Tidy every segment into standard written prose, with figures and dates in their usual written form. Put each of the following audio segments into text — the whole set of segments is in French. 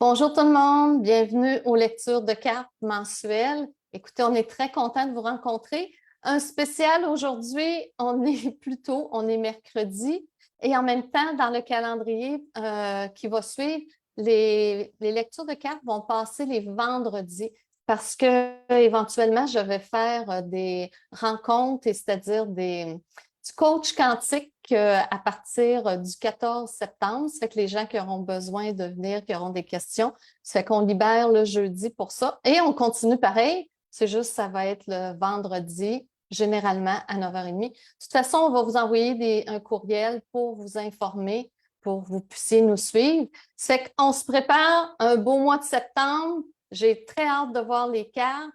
Bonjour tout le monde, bienvenue aux lectures de cartes mensuelles. Écoutez, on est très content de vous rencontrer. Un spécial aujourd'hui, on est plus tôt, on est mercredi et en même temps, dans le calendrier qui va suivre, les lectures de cartes vont passer les vendredis parce que éventuellement, je vais faire des rencontres, et c'est-à-dire du coach quantique à partir du 14 septembre. Ça fait que les gens qui auront besoin de venir, qui auront des questions, ça fait qu'on libère le jeudi pour ça. Et on continue pareil. C'est juste, ça va être le vendredi, généralement à 9h30. De toute façon, on va vous envoyer un courriel pour vous informer, pour que vous puissiez nous suivre. Ça fait qu'on se prépare un beau mois de septembre. J'ai très hâte de voir les cartes.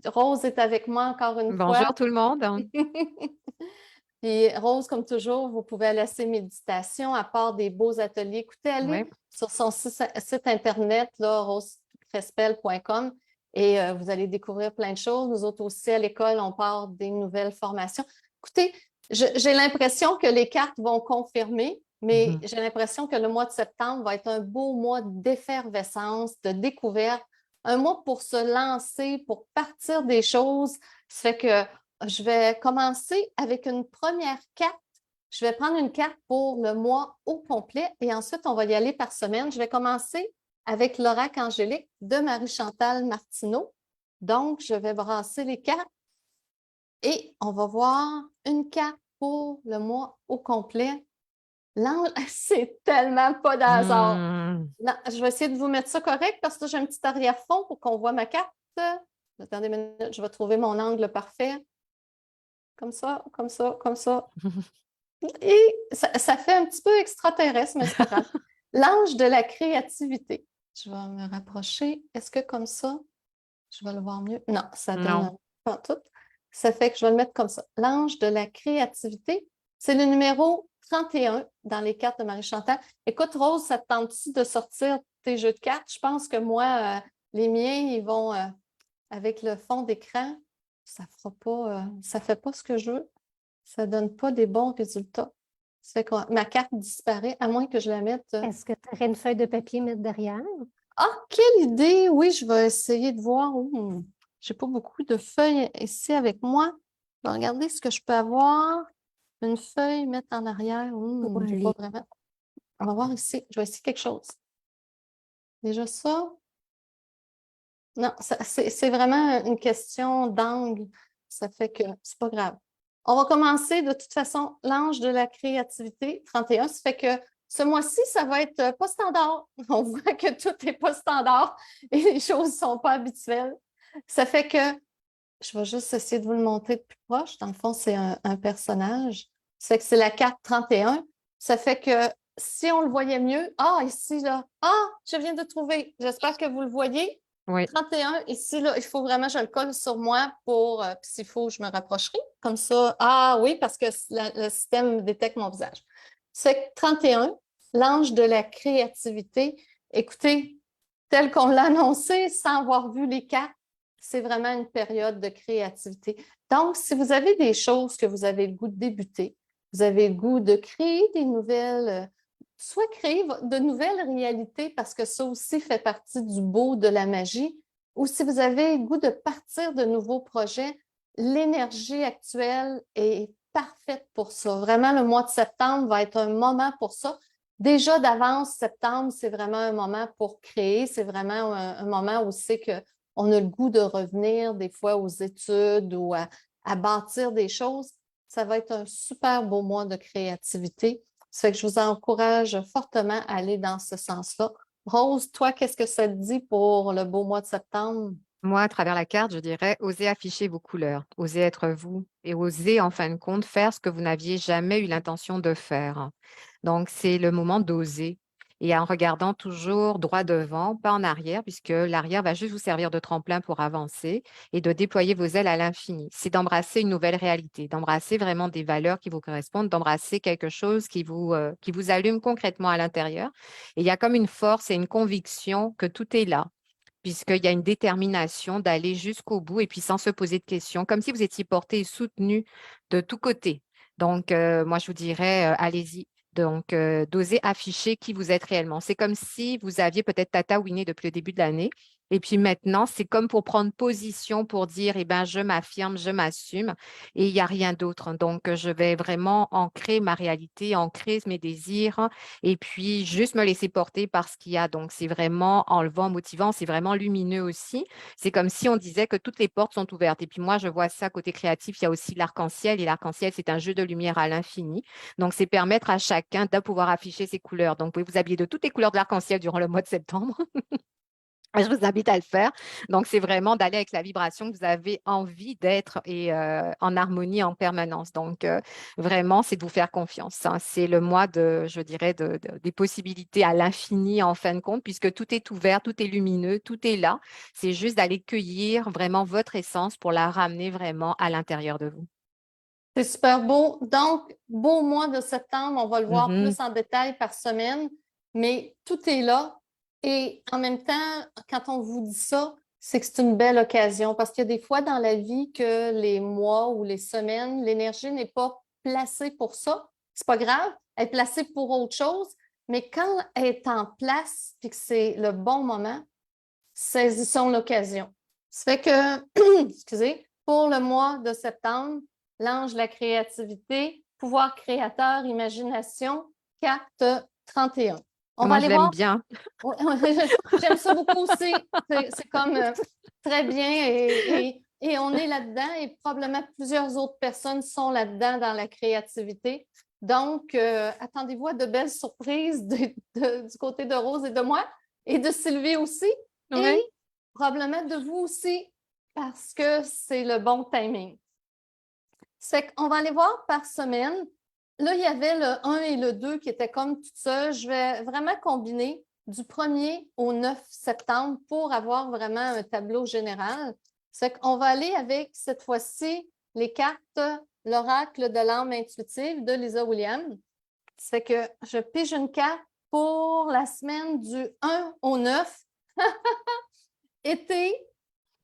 Rose est avec moi encore une Bonjour fois. tout le monde. Puis Rose, comme toujours, vous pouvez aller à ses méditations, à part des beaux ateliers. Écoutez, allez Ouais. sur son site internet, là, rosecrespel.com, et vous allez découvrir plein de choses. Nous autres aussi, à l'école, on part des nouvelles formations. Écoutez, j'ai l'impression que les cartes vont confirmer, mais Mhm. j'ai l'impression que le mois de septembre va être un beau mois d'effervescence, de découverte, un mois pour se lancer, pour partir des choses. Ça fait que je vais commencer avec une première carte. Je vais prendre une carte pour le mois au complet et ensuite, on va y aller par semaine. Je vais commencer avec l'oracle angélique de Marie-Chantal Martineau. Donc, je vais brasser les cartes et on va voir une carte pour le mois au complet. L'ange, c'est tellement pas d'hasard. Hmm. Je vais essayer de vous mettre ça correct parce que j'ai un petit arrière-fond pour qu'on voit ma carte. Attendez une minute, je vais trouver mon angle parfait. Comme ça, comme ça, comme ça. Et ça fait un petit peu extraterrestre, mais c'est pas grave. L'ange de la créativité. Je vais me rapprocher. Est-ce que comme ça, je vais le voir mieux? Non, ça Non. donne pas tout. Ça fait que je vais le mettre comme ça. L'ange de la créativité, c'est le numéro 31 dans les cartes de Marie-Chantal. Écoute, Rose, ça te tente-tu de sortir tes jeux de cartes? Je pense que moi, les miens, ils vont avec le fond d'écran. Ça fera pas, ça fait pas ce que je veux. Ça donne pas des bons résultats. Ça fait que ma carte disparaît, à moins que je la mette. Est-ce que tu aurais une feuille de papier à mettre derrière? Ah, quelle idée! Oui, je vais essayer de voir. J'ai pas beaucoup de feuilles ici avec moi. Je vais regarder ce que je peux avoir. Une feuille, mettre en arrière. Ou un J'ai pas livre? vraiment. On va voir ici. Je vais essayer quelque chose. Déjà ça. Non, c'est vraiment une question d'angle. Ça fait que c'est pas grave. On va commencer de toute façon l'ange de la créativité, 31. Ça fait que ce mois-ci, ça va être pas standard. On voit que tout n'est pas standard et les choses ne sont pas habituelles. Ça fait que je vais juste essayer de vous le montrer de plus proche. Dans le fond, c'est un personnage. Ça fait que c'est la carte 31. Ça fait que si on le voyait mieux, ah, ici, là, ah, je viens de trouver. J'espère que vous le voyez. Oui. 31, ici, là, il faut vraiment que je le colle sur moi pour, puis s'il faut, je me rapprocherai. Comme ça. Ah oui, parce que le système détecte mon visage. C'est 31, l'ange de la créativité. Écoutez, tel qu'on l'a annoncé, sans avoir vu les cartes, c'est vraiment une période de créativité. Donc, si vous avez des choses que vous avez le goût de débuter, vous avez le goût de créer des nouvelles, soit créer de nouvelles réalités, parce que ça aussi fait partie du beau de la magie, ou si vous avez le goût de partir de nouveaux projets, l'énergie actuelle est parfaite pour ça. Vraiment, le mois de septembre va être un moment pour ça. Déjà d'avance, septembre, c'est vraiment un moment pour créer. C'est vraiment un moment où c'est que on a le goût de revenir des fois aux études ou à bâtir des choses. Ça va être un super beau mois de créativité. Ça fait que je vous encourage fortement à aller dans ce sens-là. Rose, toi, qu'est-ce que ça te dit pour le beau mois de septembre? Moi, à travers la carte, je dirais, osez afficher vos couleurs, osez être vous et osez, en fin de compte, faire ce que vous n'aviez jamais eu l'intention de faire. Donc, c'est le moment d'oser. Et en regardant toujours droit devant, pas en arrière, puisque l'arrière va juste vous servir de tremplin pour avancer et de déployer vos ailes à l'infini. C'est d'embrasser une nouvelle réalité, d'embrasser vraiment des valeurs qui vous correspondent, d'embrasser quelque chose qui vous allume concrètement à l'intérieur. Et il y a comme une force et une conviction que tout est là, puisqu'il y a une détermination d'aller jusqu'au bout et puis sans se poser de questions, comme si vous étiez porté et soutenu de tous côtés. Donc, moi, je vous dirais, allez-y, Donc, d'oser afficher qui vous êtes réellement. C'est comme si vous aviez peut-être tataouiné depuis le début de l'année. Et puis maintenant, c'est comme pour prendre position pour dire, eh ben, je m'affirme, je m'assume et il n'y a rien d'autre. Donc, je vais vraiment ancrer ma réalité, ancrer mes désirs et puis juste me laisser porter par ce qu'il y a. Donc, c'est vraiment enlevant, motivant, c'est vraiment lumineux aussi. C'est comme si on disait que toutes les portes sont ouvertes. Et puis moi, je vois ça côté créatif, il y a aussi l'arc-en-ciel et l'arc-en-ciel, c'est un jeu de lumière à l'infini. Donc, c'est permettre à chacun de pouvoir afficher ses couleurs. Donc, vous pouvez vous habiller de toutes les couleurs de l'arc-en-ciel durant le mois de septembre. Je vous invite à le faire. Donc, c'est vraiment d'aller avec la vibration que vous avez envie d'être et en harmonie en permanence. Donc, vraiment, c'est de vous faire confiance, hein. C'est le mois de, je dirais, des possibilités à l'infini en fin de compte, puisque tout est ouvert, tout est lumineux, tout est là. C'est juste d'aller cueillir vraiment votre essence pour la ramener vraiment à l'intérieur de vous. C'est super beau. Donc, beau mois de septembre, on va le voir Mhm. plus en détail par semaine, mais tout est là. Et en même temps, quand on vous dit ça, c'est que c'est une belle occasion parce qu'il y a des fois dans la vie que les mois ou les semaines, l'énergie n'est pas placée pour ça. C'est pas grave, elle est placée pour autre chose, mais quand elle est en place et que c'est le bon moment, saisissons l'occasion. Ça fait que, excusez, pour le mois de septembre, l'ange de la créativité, pouvoir créateur, imagination, carte 31. On va Moi, je aller l'aime voir. bien. J'aime ça beaucoup aussi. C'est comme très bien et on est là-dedans et probablement plusieurs autres personnes sont là-dedans dans la créativité. Donc, attendez-vous à de belles surprises du côté de Rose et de moi et de Sylvie aussi et Oui. probablement de vous aussi parce que c'est le bon timing. C'est qu'on va aller voir par semaine. Là, il y avait le 1 et le 2 qui étaient comme tout ça. Je vais vraiment combiner du 1er au 9 septembre pour avoir vraiment un tableau général. C'est qu'on va aller avec cette fois-ci les cartes l'oracle de l'âme intuitive de Lisa Williams. C'est que je pige une carte pour la semaine du 1 au 9. Été,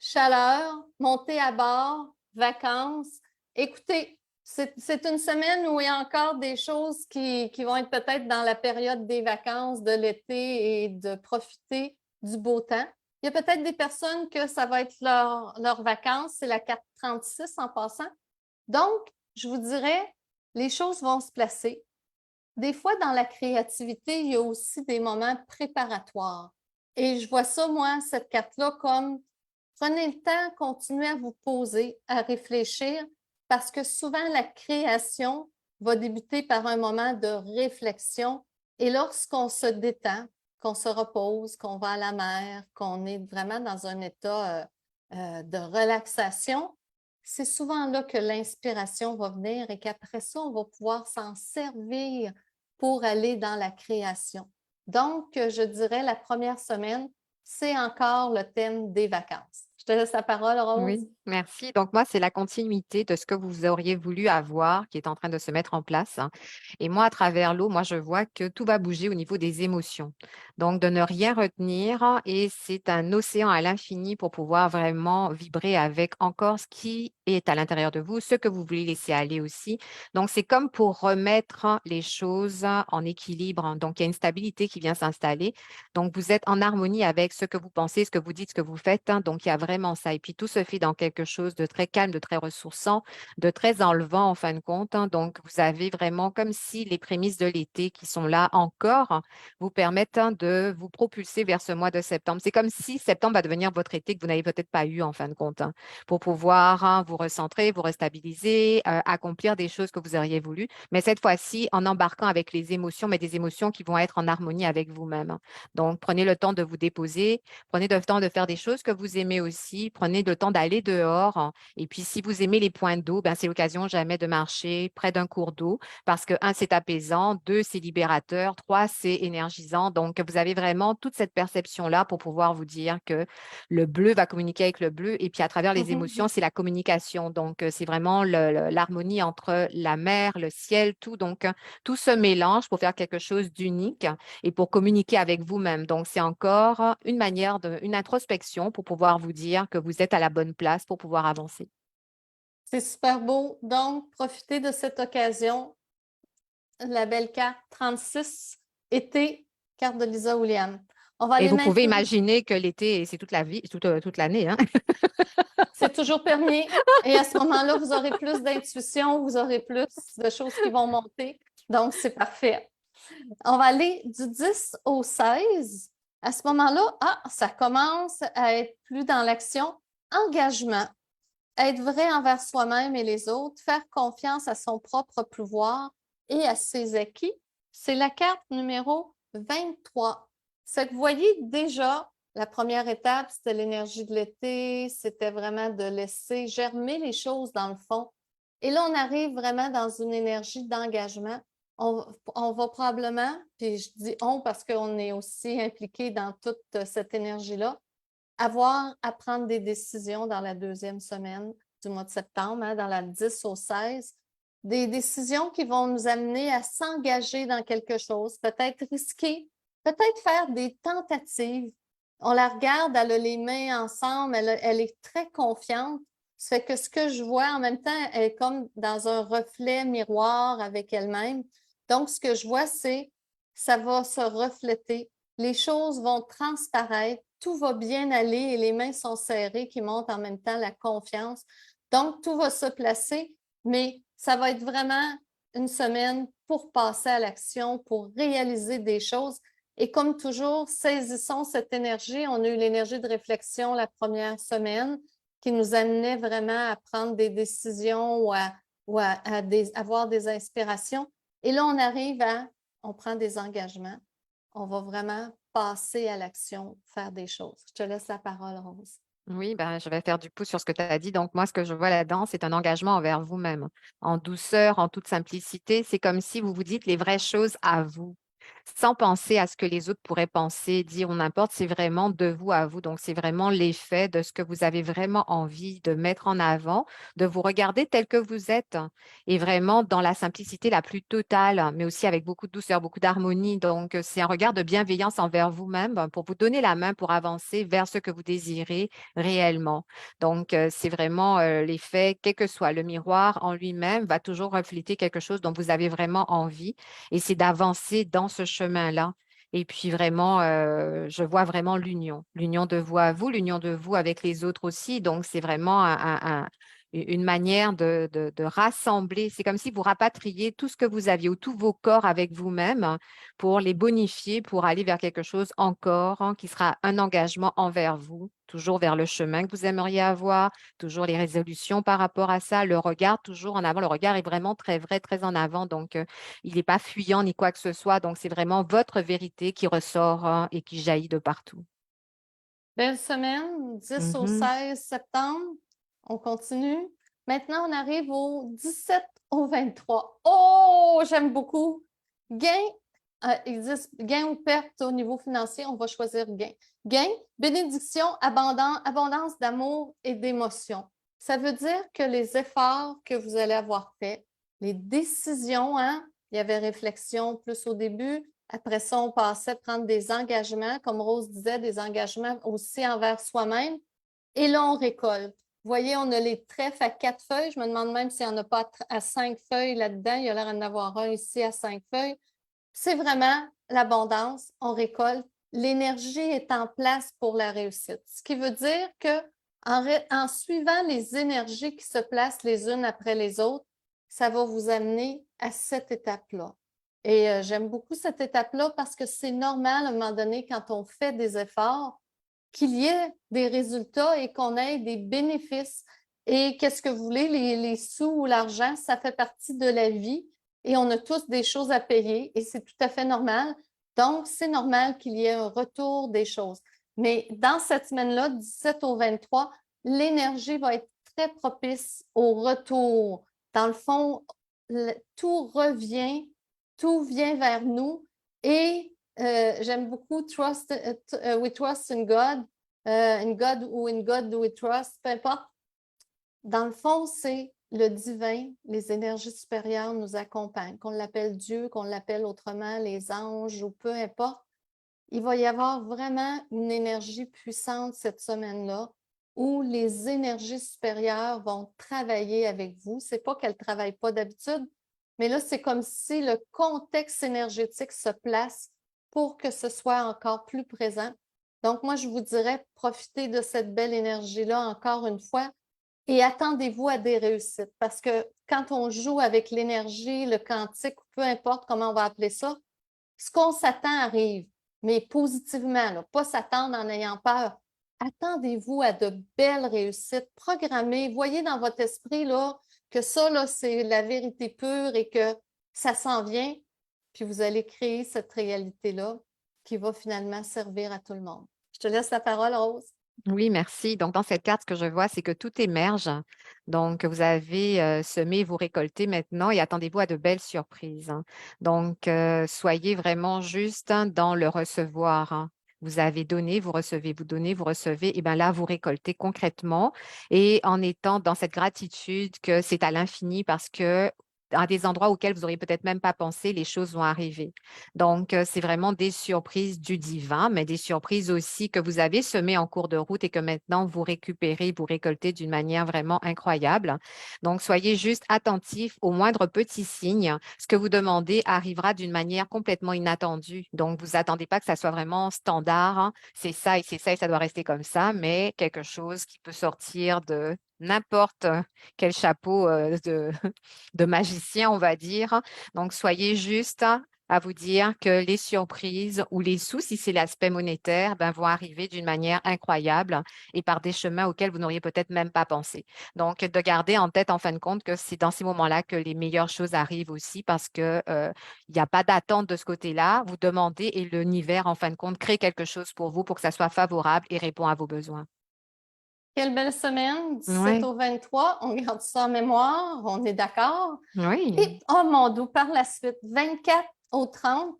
chaleur, montée à bord, vacances. Écoutez, c'est une semaine où il y a encore des choses qui vont être peut-être dans la période des vacances, de l'été et de profiter du beau temps. Il y a peut-être des personnes que ça va être leurs vacances, c'est la carte 36 en passant. Donc, je vous dirais, les choses vont se placer. Des fois, dans la créativité, il y a aussi des moments préparatoires. Et je vois ça, moi, cette carte-là, comme prenez le temps, continuez à vous poser, à réfléchir, parce que souvent, la création va débuter par un moment de réflexion. Et lorsqu'on se détend, qu'on se repose, qu'on va à la mer, qu'on est vraiment dans un état de relaxation, c'est souvent là que l'inspiration va venir et qu'après ça, on va pouvoir s'en servir pour aller dans la création. Donc, je dirais la première semaine, c'est encore le thème des vacances. Je te laisse la parole, Rose. Oui, merci. Donc, moi, c'est la continuité de ce que vous auriez voulu avoir qui est en train de se mettre en place, hein. Et moi, à travers l'eau, moi, je vois que tout va bouger au niveau des émotions. Donc, de ne rien retenir et c'est un océan à l'infini pour pouvoir vraiment vibrer avec encore ce qui est à l'intérieur de vous, ce que vous voulez laisser aller aussi. Donc, c'est comme pour remettre les choses en équilibre. Donc, il y a une stabilité qui vient s'installer. Donc, vous êtes en harmonie avec ce que vous pensez, ce que vous dites, ce que vous faites, hein. Donc, il y a vraiment ça. Et puis, tout se fait dans quelque chose de très calme, de très ressourçant, de très enlevant en fin de compte, hein. Donc, vous avez vraiment comme si les prémices de l'été qui sont là encore vous permettent, hein, de vous propulser vers ce mois de septembre. C'est comme si septembre va devenir votre été que vous n'avez peut-être pas eu en fin de compte, hein, pour pouvoir, hein, vous recentrer, vous restabiliser, accomplir des choses que vous auriez voulu. Mais cette fois-ci, en embarquant avec les émotions, mais des émotions qui vont être en harmonie avec vous-même, hein. Donc, prenez le temps de vous déposer, prenez le temps de faire des choses que vous aimez aussi, prenez le temps d'aller dehors, hein. Et puis, si vous aimez les points d'eau, ben, c'est l'occasion jamais de marcher près d'un cours d'eau parce que, un, c'est apaisant, deux, c'est libérateur, trois, c'est énergisant. Donc, vous avez vraiment toute cette perception-là pour pouvoir vous dire que le bleu va communiquer avec le bleu. Et puis, à travers les émotions, c'est la communication. Donc, c'est vraiment l'harmonie entre la mer, le ciel, tout. Donc, tout se mélange pour faire quelque chose d'unique et pour communiquer avec vous-même. Donc, c'est encore une manière une introspection pour pouvoir vous dire que vous êtes à la bonne place pour pouvoir avancer. C'est super beau. Donc, profitez de cette occasion. la belle carte 36, été, carte de Lisa Williams. On va Et aller vous pouvez maintenant. imaginer que l'été, c'est toute la vie, toute l'année, hein? C'est toujours permis. Et à ce moment-là, vous aurez plus d'intuition, vous aurez plus de choses qui vont monter. Donc, c'est parfait. On va aller du 10 au 16. À ce moment-là, ça commence à être plus dans l'action. Engagement. Être vrai envers soi-même et les autres, faire confiance à son propre pouvoir et à ses acquis. C'est la carte numéro 23. C'est que vous voyez déjà, la première étape, c'était l'énergie de l'été, c'était vraiment de laisser germer les choses dans le fond. Et là, on arrive vraiment dans une énergie d'engagement. On va probablement, puis je dis on parce qu'on est aussi impliqué dans toute cette énergie-là, avoir à prendre des décisions dans la deuxième semaine du mois de septembre, hein, dans la 10 au 16, des décisions qui vont nous amener à s'engager dans quelque chose, peut-être risquer, peut-être faire des tentatives. On la regarde, elle a les mains ensemble, elle est très confiante. Ça fait que ce que je vois en même temps, elle est comme dans un reflet miroir avec elle-même. Donc, ce que je vois, c'est ça va se refléter. Les choses vont transparaître, tout va bien aller et les mains sont serrées qui montrent en même temps la confiance. Donc, tout va se placer, mais ça va être vraiment une semaine pour passer à l'action, pour réaliser des choses. Et comme toujours, saisissons cette énergie. On a eu l'énergie de réflexion la première semaine qui nous amenait vraiment à prendre des décisions ou à avoir des inspirations. Et là, on prend des engagements. On va vraiment passer à l'action, faire des choses. Je te laisse la parole, Rose. Oui, ben, je vais faire du pouce sur ce que tu as dit. Donc, moi, ce que je vois là-dedans, c'est un engagement envers vous-même, en douceur, en toute simplicité. C'est comme si vous vous dites les vraies choses à vous, sans penser à ce que les autres pourraient penser, dire ou n'importe. C'est vraiment de vous à vous. Donc, c'est vraiment l'effet de ce que vous avez vraiment envie de mettre en avant, de vous regarder tel que vous êtes et vraiment dans la simplicité la plus totale, mais aussi avec beaucoup de douceur, beaucoup d'harmonie. Donc, c'est un regard de bienveillance envers vous-même pour vous donner la main pour avancer vers ce que vous désirez réellement. Donc, c'est vraiment l'effet, quel que soit le miroir en lui-même, va toujours refléter quelque chose dont vous avez vraiment envie et c'est d'avancer dans ce chemin-là. Et puis vraiment, je vois vraiment l'union de vous à vous, l'union de vous avec les autres aussi. Donc, c'est vraiment une manière de rassembler. C'est comme si vous rapatriez tout ce que vous aviez ou tous vos corps avec vous-même pour les bonifier, pour aller vers quelque chose encore hein, qui sera un engagement envers vous, toujours vers le chemin que vous aimeriez avoir, toujours les résolutions par rapport à ça, le regard toujours en avant. Le regard est vraiment très vrai, très en avant. Donc, il n'est pas fuyant ni quoi que ce soit. Donc, c'est vraiment votre vérité qui ressort hein, et qui jaillit de partout. Belle semaine, 10 au Mhm. 16 septembre. On continue. Maintenant, on arrive au 17 au 23. Oh, j'aime beaucoup. Gain, ils disent gain ou perte au niveau financier, on va choisir gain. Gain, bénédiction, abondance d'amour et d'émotion. Ça veut dire que les efforts que vous allez avoir faits, les décisions, hein, il y avait réflexion plus au début, après ça, on passait à prendre des engagements, comme Rose disait, des engagements aussi envers soi-même. Et là, on récolte. Vous voyez, on a les trèfles à 4 feuilles. Je me demande même s'il n'y en a pas à 5 feuilles là-dedans. Il y a l'air d'en avoir un ici à 5 feuilles. C'est vraiment l'abondance. On récolte. L'énergie est en place pour la réussite. Ce qui veut dire que en suivant les énergies qui se placent les unes après les autres, ça va vous amener à cette étape-là. Et j'aime beaucoup cette étape-là parce que c'est normal à un moment donné, quand on fait des efforts, qu'il y ait des résultats et qu'on ait des bénéfices. Et qu'est-ce que vous voulez, les sous ou l'argent, ça fait partie de la vie et on a tous des choses à payer et c'est tout à fait normal. Donc, c'est normal qu'il y ait un retour des choses. Mais dans cette semaine-là, 17 au 23, l'énergie va être très propice au retour. Dans le fond, tout revient, tout vient vers nous et j'aime beaucoup trust, we trust in God ou in God we trust, peu importe. Dans le fond, c'est le divin, les énergies supérieures nous accompagnent, qu'on l'appelle Dieu, qu'on l'appelle autrement les anges ou peu importe. Il va y avoir vraiment une énergie puissante cette semaine-là où les énergies supérieures vont travailler avec vous. C'est pas qu'elles ne travaillent pas d'habitude, Mais là, c'est comme si le contexte énergétique se place pour que ce soit encore plus présent. Donc, moi, je vous dirais, profitez de cette belle énergie-là encore une fois et attendez-vous à des réussites. Parce que quand on joue avec l'énergie, le quantique, peu importe comment on va appeler ça, ce qu'on s'attend arrive, mais positivement, là, pas s'attendre en ayant peur. Attendez-vous à de belles réussites. Programmez, voyez dans votre esprit là, que ça, là, c'est la vérité pure et que ça s'en vient. Puis vous allez créer cette réalité-là qui va finalement servir à tout le monde. Je te laisse la parole, Rose. Oui, merci. Donc, dans cette carte, ce que je vois, c'est que tout émerge. Donc, vous avez semé, vous récoltez maintenant et attendez-vous à de belles surprises, hein. Donc, soyez vraiment juste, hein, dans le recevoir, hein. Vous avez donné, vous recevez, vous donnez, vous recevez. Et bien là, vous récoltez concrètement et en étant dans cette gratitude que c'est à l'infini parce que à des endroits auxquels vous n'auriez peut-être même pas pensé, les choses vont arriver. Donc, c'est vraiment des surprises du divin, mais des surprises aussi que vous avez semées en cours de route et que maintenant vous récupérez, vous récoltez d'une manière vraiment incroyable. Donc, soyez juste attentifs aux moindres petits signes. Ce que vous demandez arrivera d'une manière complètement inattendue. Donc, vous attendez pas que ça soit vraiment standard, hein. C'est ça et ça doit rester comme ça, mais quelque chose qui peut sortir de n'importe quel chapeau de magicien, on va dire. Donc, soyez juste à vous dire que les surprises ou les sous, si c'est l'aspect monétaire, ben, vont arriver d'une manière incroyable et par des chemins auxquels vous n'auriez peut-être même pas pensé. Donc, de garder en tête, en fin de compte, que c'est dans ces moments-là que les meilleures choses arrivent aussi parce que il n'y a pas d'attente de ce côté-là. Vous demandez et l'univers, en fin de compte, crée quelque chose pour vous pour que ça soit favorable et répond à vos besoins. Quelle belle semaine, 17 Oui, au 23. On garde ça en mémoire, on est d'accord. oui, Et, oh mon Dieu, par la suite, 24 au 30,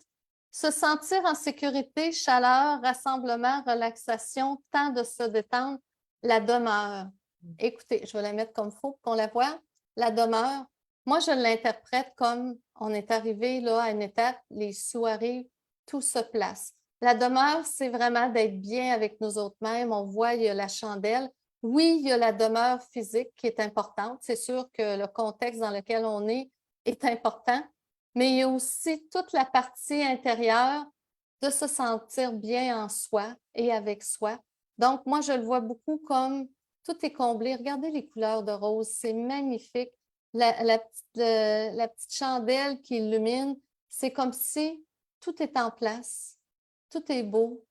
se sentir en sécurité, chaleur, rassemblement, relaxation, temps de se détendre, la demeure. Écoutez, je vais la mettre comme il faut pour qu'on la voit. La demeure, moi, je l'interprète comme on est arrivé là à une étape, les sous arrivent, tout se place. La demeure, c'est vraiment d'être bien avec nous autres mêmes. On voit, il y a la chandelle. Oui, il y a la demeure physique qui est importante. C'est sûr que le contexte dans lequel on est important, mais il y a aussi toute la partie intérieure de se sentir bien en soi et avec soi. Donc, moi, je le vois beaucoup comme tout est comblé. Regardez les couleurs de rose, c'est magnifique. La petite chandelle qui illumine, c'est comme si tout est en place, tout est beau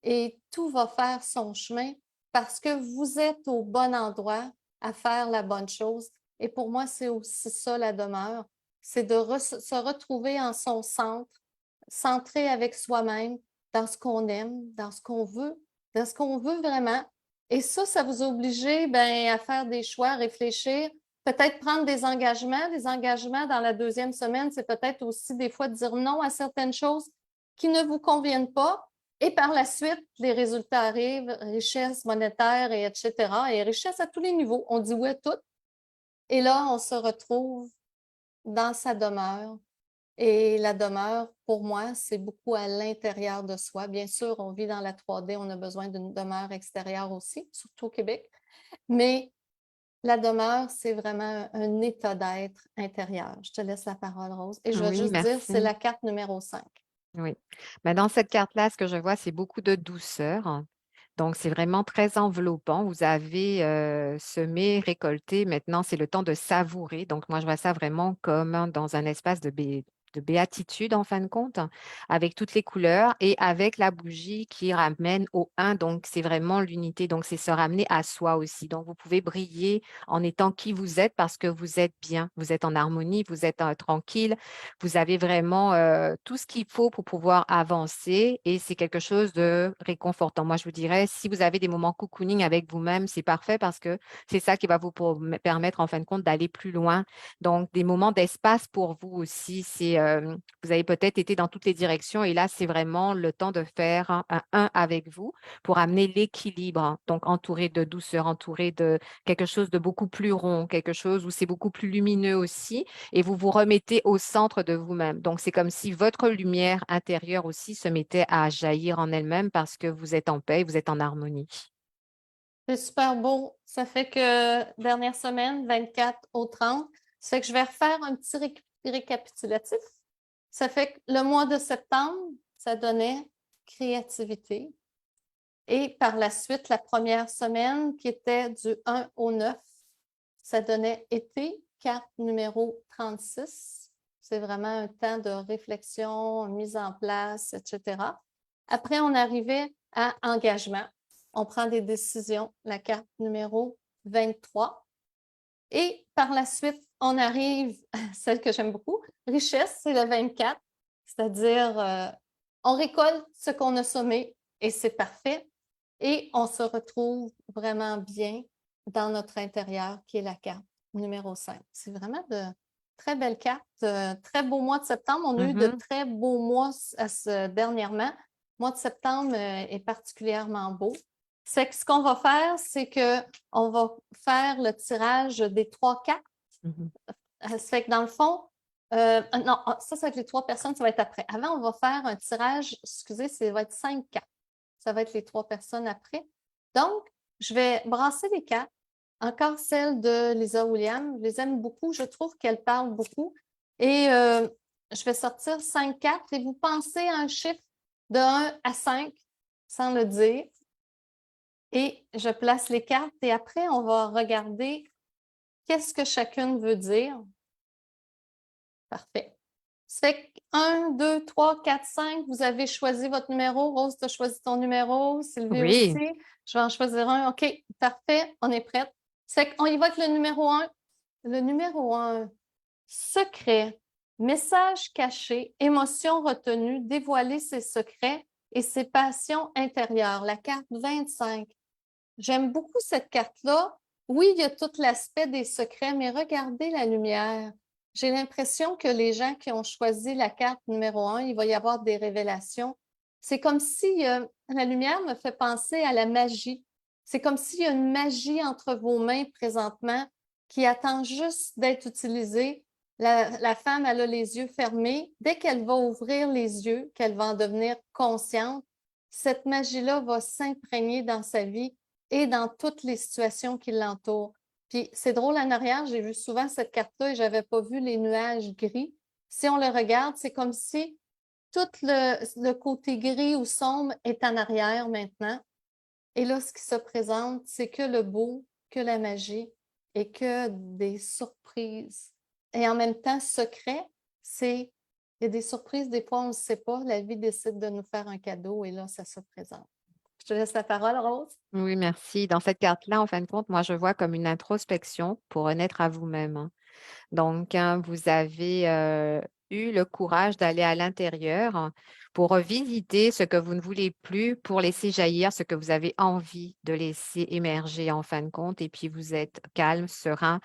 et tout va faire son chemin parce que vous êtes au bon endroit à faire la bonne chose. Et pour moi, c'est aussi ça la demeure, c'est de se retrouver en son centre, centré avec soi-même, dans ce qu'on aime, dans ce qu'on veut vraiment. Et ça vous oblige à faire des choix, à réfléchir, peut-être prendre des engagements. Des engagements dans la deuxième semaine, c'est peut-être aussi des fois de dire non à certaines choses qui ne vous conviennent pas. Et par la suite, les résultats arrivent, richesse monétaire et etc. Et richesse à tous les niveaux. On dit oui à tout. Et là, on se retrouve dans sa demeure. Et la demeure, pour moi, c'est beaucoup à l'intérieur de soi. Bien sûr, on vit dans la 3D, on a besoin d'une demeure extérieure aussi, surtout au Québec. Mais la demeure, c'est vraiment un état d'être intérieur. Je te laisse la parole, Rose. Et je vais oui, juste dire, c'est merci. la carte numéro 5. Oui. Mais dans cette carte-là, ce que je vois, c'est beaucoup de douceur. Donc, c'est vraiment très enveloppant. Vous avez semé, récolté. Maintenant, c'est le temps de savourer. Donc, moi, je vois ça vraiment comme dans un espace de béatitude, en fin de compte, avec toutes les couleurs et avec la bougie qui ramène au un. Donc, c'est vraiment l'unité. Donc, c'est se ramener à soi aussi. Donc, vous pouvez briller en étant qui vous êtes parce que vous êtes bien. Vous êtes en harmonie, vous êtes tranquille. Vous avez vraiment tout ce qu'il faut pour pouvoir avancer et c'est quelque chose de réconfortant. Moi, je vous dirais, si vous avez des moments cocooning avec vous-même, c'est parfait parce que c'est ça qui va vous permettre, en fin de compte, d'aller plus loin. Donc, des moments d'espace pour vous aussi. Vous avez peut-être été dans toutes les directions et là, c'est vraiment le temps de faire un avec vous pour amener l'équilibre. Donc, entouré de douceur, entouré de quelque chose de beaucoup plus rond, quelque chose où c'est beaucoup plus lumineux aussi et vous vous remettez au centre de vous-même. Donc, c'est comme si votre lumière intérieure aussi se mettait à jaillir en elle-même parce que vous êtes en paix, vous êtes en harmonie. C'est super beau. Ça fait que dernière semaine, 24 au 30. Ça fait que je vais refaire un petit récapitulatif. Ça fait que le mois de septembre, ça donnait créativité. Et par la suite, la première semaine, qui était du 1 au 9, ça donnait été, carte numéro 36. C'est vraiment un temps de réflexion, mise en place, etc. Après, on arrivait à engagement. On prend des décisions, la carte numéro 23. Et par la suite, on arrive à celle que j'aime beaucoup, richesse, c'est le 24, c'est-à-dire on récolte ce qu'on a semé et c'est parfait. Et on se retrouve vraiment bien dans notre intérieur, qui est la carte numéro 5. C'est vraiment de très belles cartes, très beau mois de septembre. On a eu de très beaux mois dernièrement. Le mois de septembre est particulièrement beau. C'est que ce qu'on va faire, c'est qu'on va faire le tirage des 3 cartes. Ça fait que dans le fond, non, ça va être les 3 personnes, ça va être après. Avant, on va faire un tirage, excusez, ça va être 5 cartes. Ça va être les 3 personnes après. Donc, je vais brasser les cartes. Encore celle de Lisa Williams. Je les aime beaucoup. Je trouve qu'elle parle beaucoup. Et je vais sortir 5 cartes et vous pensez à un chiffre de 1 à 5 sans le dire. Et je place les cartes et après, on va regarder qu'est-ce que chacune veut dire. Parfait. Ça fait que 1, 2, 3, 4, 5, vous avez choisi votre numéro. Rose, tu as choisi ton numéro. Sylvie Oui. aussi. Je vais en choisir un. OK, parfait, on est prête. Ça fait qu'on y va avec le numéro 1. Le numéro 1, secret, message caché, émotion retenue, dévoiler ses secrets et ses passions intérieures. La carte 25. J'aime beaucoup cette carte-là. Oui, il y a tout l'aspect des secrets, mais regardez la lumière. J'ai l'impression que les gens qui ont choisi la carte numéro 1, il va y avoir des révélations. C'est comme si la lumière me fait penser à la magie. C'est comme s'il y a une magie entre vos mains présentement qui attend juste d'être utilisée. La femme, elle a les yeux fermés. Dès qu'elle va ouvrir les yeux, qu'elle va en devenir consciente, cette magie-là va s'imprégner dans sa vie et dans toutes les situations qui l'entourent. Puis c'est drôle, en arrière, j'ai vu souvent cette carte-là et je n'avais pas vu les nuages gris. Si on le regarde, c'est comme si tout le côté gris ou sombre est en arrière maintenant. Et là, ce qui se présente, c'est que le beau, que la magie et que des surprises. Et en même temps, secret, il y a des surprises, des fois, on ne sait pas. La vie décide de nous faire un cadeau et là, ça se présente. Je te laisse la parole, Rose. Oui, merci. Dans cette carte-là, en fin de compte, moi, je vois comme une introspection pour renaître à vous-même. Donc, vous avez eu le courage d'aller à l'intérieur pour revisiter ce que vous ne voulez plus, pour laisser jaillir ce que vous avez envie de laisser émerger en fin de compte. Et puis, vous êtes calme, serein.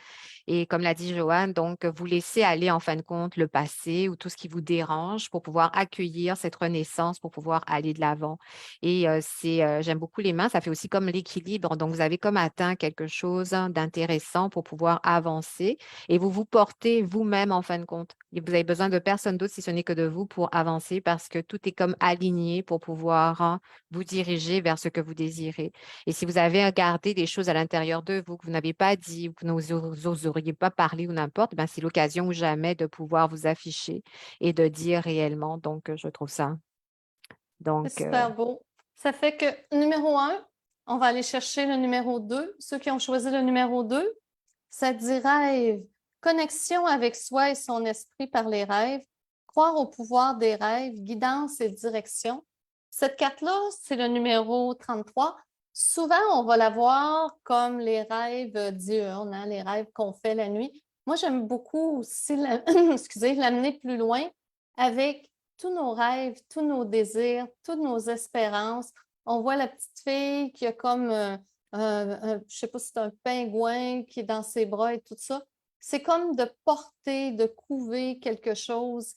Et comme l'a dit Joanne, donc, vous laissez aller en fin de compte le passé ou tout ce qui vous dérange pour pouvoir accueillir cette renaissance, pour pouvoir aller de l'avant. Et j'aime beaucoup les mains, ça fait aussi comme l'équilibre. Donc, vous avez comme atteint quelque chose d'intéressant pour pouvoir avancer et vous vous portez vous-même en fin de compte. Et vous avez besoin de personne d'autre si ce n'est que de vous pour avancer parce que tout est comme aligné pour pouvoir vous diriger vers ce que vous désirez. Et si vous avez gardé des choses à l'intérieur de vous que vous n'avez pas dit ou que vous n'oseriez pas parler ou n'importe, ben c'est l'occasion ou jamais de pouvoir vous afficher et de dire réellement. Donc, je trouve ça. Donc, C'est super beau. Ça fait que numéro 1, on va aller chercher le numéro 2. Ceux qui ont choisi le numéro 2, ça dit rêve, connexion avec soi et son esprit par les rêves, croire au pouvoir des rêves, guidance et direction. Cette carte-là, c'est le numéro 33. Souvent, on va la voir comme les rêves diurnes, hein, les rêves qu'on fait la nuit. Moi, j'aime beaucoup aussi excusez, l'amener plus loin avec tous nos rêves, tous nos désirs, toutes nos espérances. On voit la petite fille qui a comme je ne sais pas si c'est un pingouin qui est dans ses bras et tout ça. C'est comme de porter, de couver quelque chose.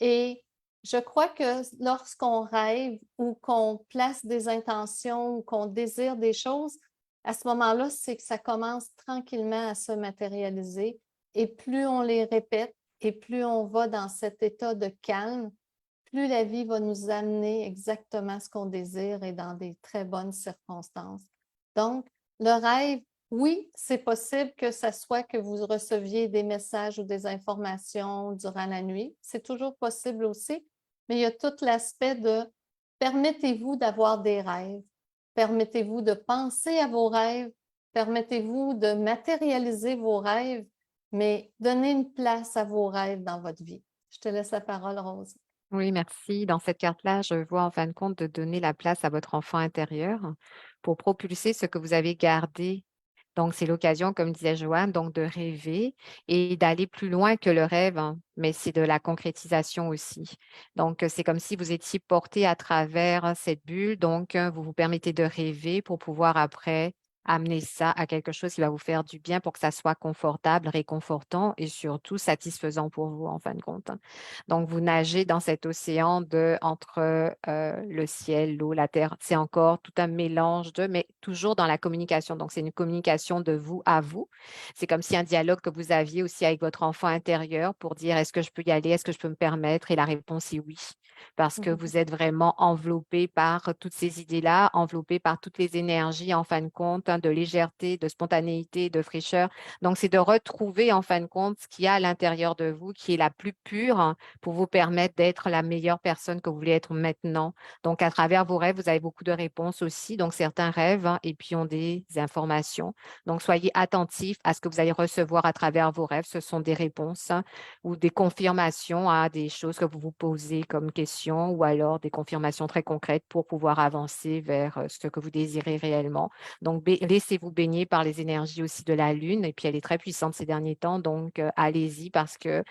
Et je crois que lorsqu'on rêve ou qu'on place des intentions ou qu'on désire des choses, à ce moment-là, c'est que ça commence tranquillement à se matérialiser. Et plus on les répète et plus on va dans cet état de calme, plus la vie va nous amener exactement ce qu'on désire et dans des très bonnes circonstances. Donc, le rêve, Oui, c'est possible que ça soit que vous receviez des messages ou des informations durant la nuit. C'est toujours possible aussi, mais il y a tout l'aspect de permettez-vous d'avoir des rêves, permettez-vous de penser à vos rêves, permettez-vous de matérialiser vos rêves, mais donnez une place à vos rêves dans votre vie. Je te laisse la parole, Rose. Oui, merci. Dans cette carte-là, je vois en fin de compte de donner la place à votre enfant intérieur pour propulser ce que vous avez gardé. Donc, c'est l'occasion, comme disait Joanne, donc de rêver et d'aller plus loin que le rêve, hein, mais c'est de la concrétisation aussi. Donc, c'est comme si vous étiez porté à travers cette bulle. Donc, vous vous permettez de rêver pour pouvoir après amener ça à quelque chose qui va vous faire du bien pour que ça soit confortable, réconfortant et surtout satisfaisant pour vous, en fin de compte. Donc, vous nagez dans cet océan entre le ciel, l'eau, la terre. C'est encore tout un mélange mais toujours dans la communication. Donc, c'est une communication de vous à vous. C'est comme si un dialogue que vous aviez aussi avec votre enfant intérieur pour dire, est-ce que je peux y aller? Est-ce que je peux me permettre? Et la réponse est oui, parce que vous êtes vraiment enveloppé par toutes ces idées-là, enveloppé par toutes les énergies, en fin de compte, hein, de légèreté, de spontanéité, de fraîcheur. Donc, c'est de retrouver, en fin de compte, ce qu'il y a à l'intérieur de vous, qui est la plus pure, hein, pour vous permettre d'être la meilleure personne que vous voulez être maintenant. Donc, à travers vos rêves, vous avez beaucoup de réponses aussi. Donc, certains rêvent, hein, et puis ont des informations. Donc, soyez attentifs à ce que vous allez recevoir à travers vos rêves. Ce sont des réponses, hein, ou des confirmations à des choses que vous vous posez comme questions ou alors des confirmations très concrètes pour pouvoir avancer vers ce que vous désirez réellement. Donc, laissez-vous baigner par les énergies aussi de la Lune. Et puis, elle est très puissante ces derniers temps. Donc, allez-y parce que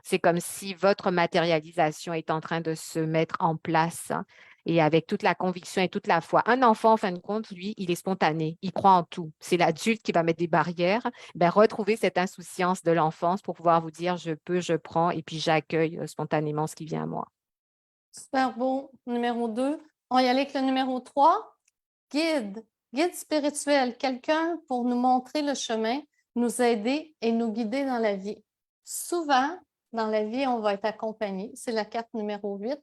c'est comme si votre matérialisation est en train de se mettre en place, hein, et avec toute la conviction et toute la foi. Un enfant, en fin de compte, lui, il est spontané, il croit en tout. C'est l'adulte qui va mettre des barrières. Ben, retrouvez cette insouciance de l'enfance pour pouvoir vous dire, je peux, je prends, et puis j'accueille spontanément ce qui vient à moi. Super beau. Numéro 2. On va y aller avec le numéro 3. Guide. Guide spirituel. Quelqu'un pour nous montrer le chemin, nous aider et nous guider dans la vie. Souvent, dans la vie, on va être accompagné. C'est la carte numéro 8.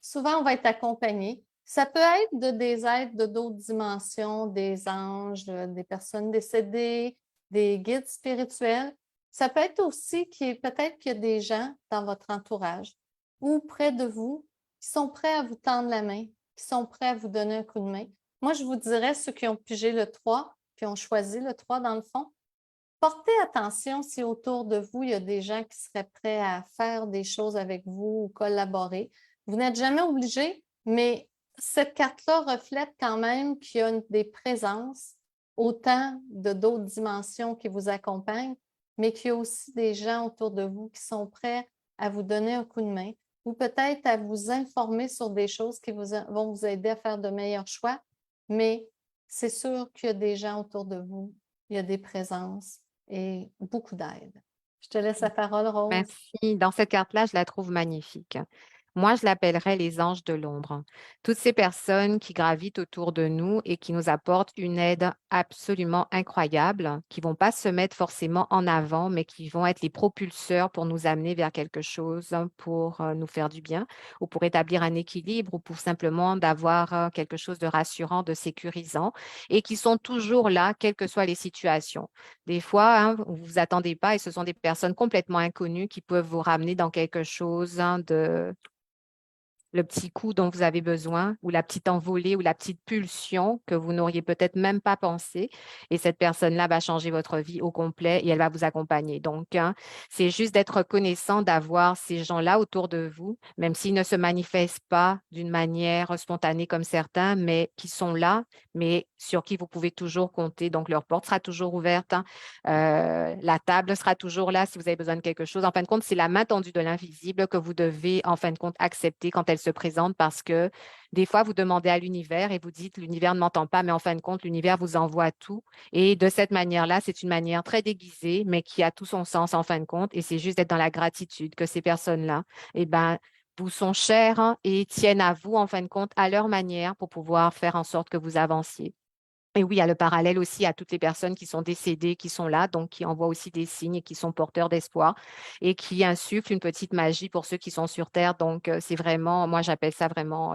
Souvent, on va être accompagné. Ça peut être de des êtres de d'autres dimensions, des anges, des personnes décédées, des guides spirituels. Ça peut être aussi peut-être qu'il y a des gens dans votre entourage ou près de vous qui sont prêts à vous tendre la main, qui sont prêts à vous donner un coup de main. Moi, je vous dirais, ceux qui ont pigé le 3, qui ont choisi le 3 dans le fond, portez attention si autour de vous, il y a des gens qui seraient prêts à faire des choses avec vous ou collaborer. Vous n'êtes jamais obligé, mais cette carte-là reflète quand même qu'il y a des présences, autant de d'autres dimensions qui vous accompagnent, mais qu'il y a aussi des gens autour de vous qui sont prêts à vous donner un coup de main ou peut-être à vous informer sur des choses qui vont vous aider à faire de meilleurs choix. Mais c'est sûr qu'il y a des gens autour de vous, il y a des présences et beaucoup d'aide. Je te laisse la parole, Rose. Merci. Dans cette carte-là, je la trouve magnifique. Moi, je l'appellerais les anges de l'ombre. Toutes ces personnes qui gravitent autour de nous et qui nous apportent une aide absolument incroyable, qui vont pas se mettre forcément en avant, mais qui vont être les propulseurs pour nous amener vers quelque chose, pour nous faire du bien, ou pour établir un équilibre, ou pour simplement d'avoir quelque chose de rassurant, de sécurisant, et qui sont toujours là, quelles que soient les situations. Des fois, hein, vous ne vous attendez pas et ce sont des personnes complètement inconnues qui peuvent vous ramener dans quelque chose, hein, de le petit coup dont vous avez besoin ou la petite envolée ou la petite pulsion que vous n'auriez peut-être même pas pensé. Et cette personne-là va changer votre vie au complet et elle va vous accompagner. Donc, hein, c'est juste d'être reconnaissant d'avoir ces gens-là autour de vous, même s'ils ne se manifestent pas d'une manière spontanée comme certains, mais qui sont là, mais sur qui vous pouvez toujours compter. Donc, leur porte sera toujours ouverte, hein. La table sera toujours là si vous avez besoin de quelque chose. En fin de compte, c'est la main tendue de l'invisible que vous devez, en fin de compte, accepter quand elle se présente parce que des fois, vous demandez à l'univers et vous dites, l'univers ne m'entend pas, mais en fin de compte, l'univers vous envoie tout. Et de cette manière-là, c'est une manière très déguisée, mais qui a tout son sens en fin de compte. Et c'est juste d'être dans la gratitude que ces personnes-là, eh ben, vous sont chères, hein, et tiennent à vous, en fin de compte, à leur manière pour pouvoir faire en sorte que vous avanciez. Et oui, il y a le parallèle aussi à toutes les personnes qui sont décédées, qui sont là, donc qui envoient aussi des signes et qui sont porteurs d'espoir et qui insufflent une petite magie pour ceux qui sont sur Terre. Donc, c'est vraiment, moi, j'appelle ça vraiment